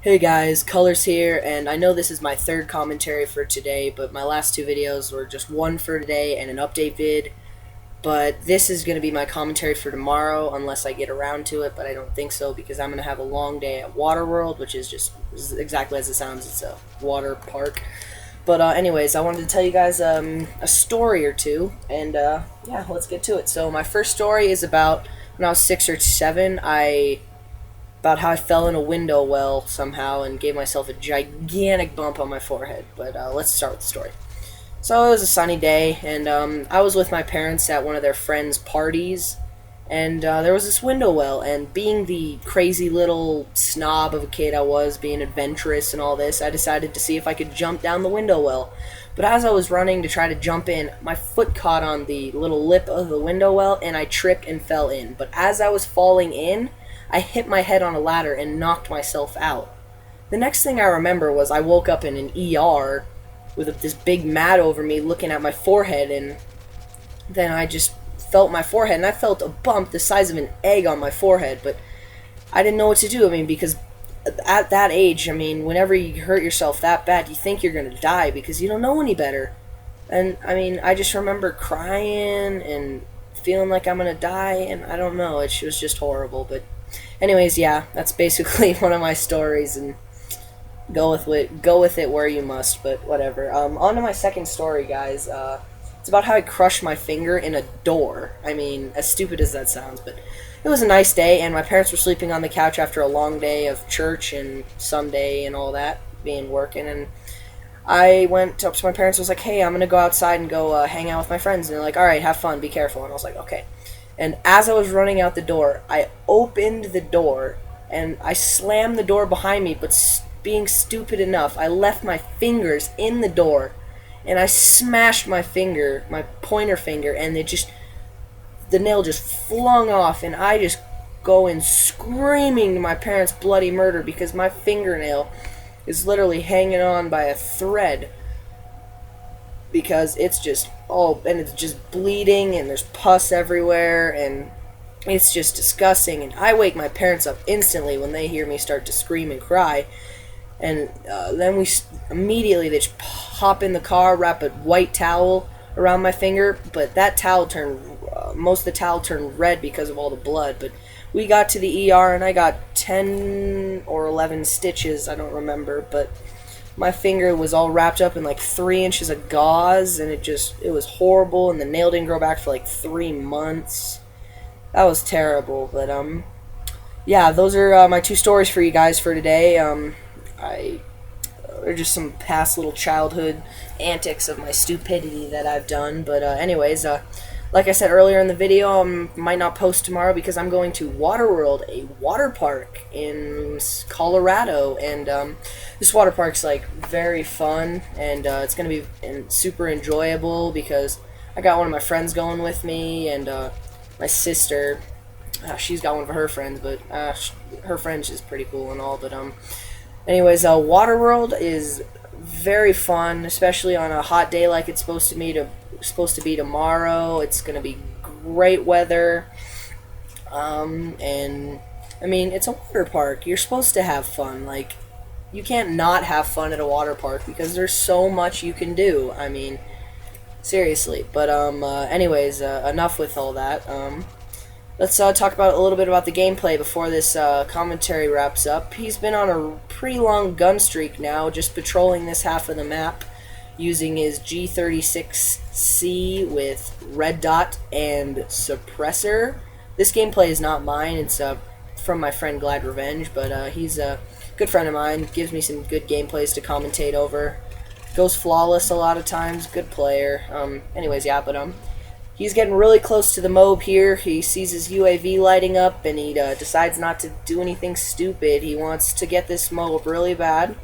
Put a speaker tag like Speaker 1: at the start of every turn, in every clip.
Speaker 1: Hey guys, Colors here, and I know this is my third commentary for today, but my last two videos were just one for today and an update vid. But this is going to be my commentary for tomorrow, unless I get around to it, but I don't think so, because I'm going to have a long day at Waterworld, which is just exactly as it sounds, it's a water park. But anyways, I wanted to tell you guys a story or two, and yeah, let's get to it. So my first story is about when I was 6 or 7, about how I fell in a window well somehow and gave myself a gigantic bump on my forehead. But let's start with the story. So it was a sunny day, and I was with my parents at one of their friends' parties, and there was this window well, and being the crazy little snob of a kid I was, being adventurous and all this, I decided to see if I could jump down the window well. But as I was running to try to jump in, my foot caught on the little lip of the window well, and I tripped and fell in. But as I was falling in, I hit my head on a ladder and knocked myself out. The next thing I remember was I woke up in an ER with this big mat over me looking at my forehead, and then I just felt my forehead, and I felt a bump the size of an egg on my forehead, but I didn't know what to do. I mean, because at that age, I mean, whenever you hurt yourself that bad, you think you're going to die because you don't know any better. And, I mean, I just remember crying and feeling like I'm going to die, and I don't know, it was just horrible, but anyways, yeah, that's basically one of my stories, and go with it where you must. But whatever. On to my second story, guys. It's about how I crushed my finger in a door. I mean, as stupid as that sounds, but it was a nice day, and my parents were sleeping on the couch after a long day of church and Sunday and all that, being working, and I went up to my parents and was like, hey, I'm gonna go outside and go hang out with my friends, and they're like, alright, have fun, be careful, and I was like, okay. And as I was running out the door, I opened the door, and I slammed the door behind me, but being stupid enough, I left my fingers in the door, and I smashed my finger, my pointer finger, and the nail just flung off, and I just go in screaming to my parents' bloody murder because my fingernail is literally hanging on by a thread, because it's just and it's just bleeding, and there's pus everywhere, and it's just disgusting. And I wake my parents up instantly when they hear me start to scream and cry, and then immediately they just hop in the car, wrap a white towel around my finger, but that towel most of the towel turned red because of all the blood. But we got to the ER, and I got 10 or 11 stitches, I don't remember, but my finger was all wrapped up in like 3 inches of gauze, and it was horrible, and the nail didn't grow back for like 3 months. That was terrible. But yeah, those are my two stories for you guys for today. They're just some past little childhood antics of my stupidity that I've done. But anyways, like I said earlier in the video, I might not post tomorrow because I'm going to Waterworld, a water park in Colorado, and this water park's like very fun, and it's gonna be super enjoyable because I got one of my friends going with me, and my sister, she's got one of her friends, but her friend's just pretty cool and all. But anyways, Waterworld is very fun, especially on a hot day like it's supposed to be tomorrow. It's gonna be great weather, and I mean, it's a water park. You're supposed to have fun. Like, you can't not have fun at a water park because there's so much you can do. I mean, seriously. But anyways, enough with all that. Let's talk about a little bit about the gameplay before this commentary wraps up. He's been on a pretty long gun streak now, just patrolling this half of the map, using his G36C with red dot and suppressor. This gameplay is not mine, it's from my friend Glad Revenge, but he's a good friend of mine, gives me some good gameplays to commentate over. Goes flawless a lot of times, good player. Anyways, yeah, but he's getting really close to the M.O.A.B here. He sees his UAV lighting up, and he decides not to do anything stupid. He wants to get this M.O.A.B really bad.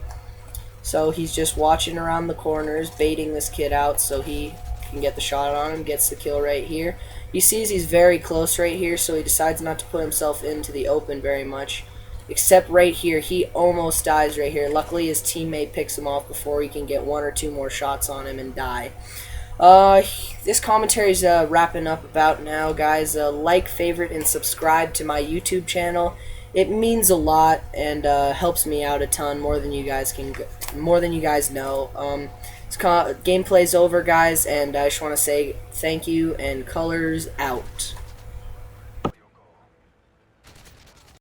Speaker 1: So he's just watching around the corners, baiting this kid out so he can get the shot on him, gets the kill right here. He sees he's very close right here, so he decides not to put himself into the open very much. Except right here, he almost dies right here. Luckily, his teammate picks him off before he can get 1 or 2 more shots on him and die. This commentary's wrapping up about now, guys. Like, favorite, and subscribe to my YouTube channel. it means a lot and helps me out a ton more than you guys know. Gameplay's over, guys, and I just want to say thank you and colors out.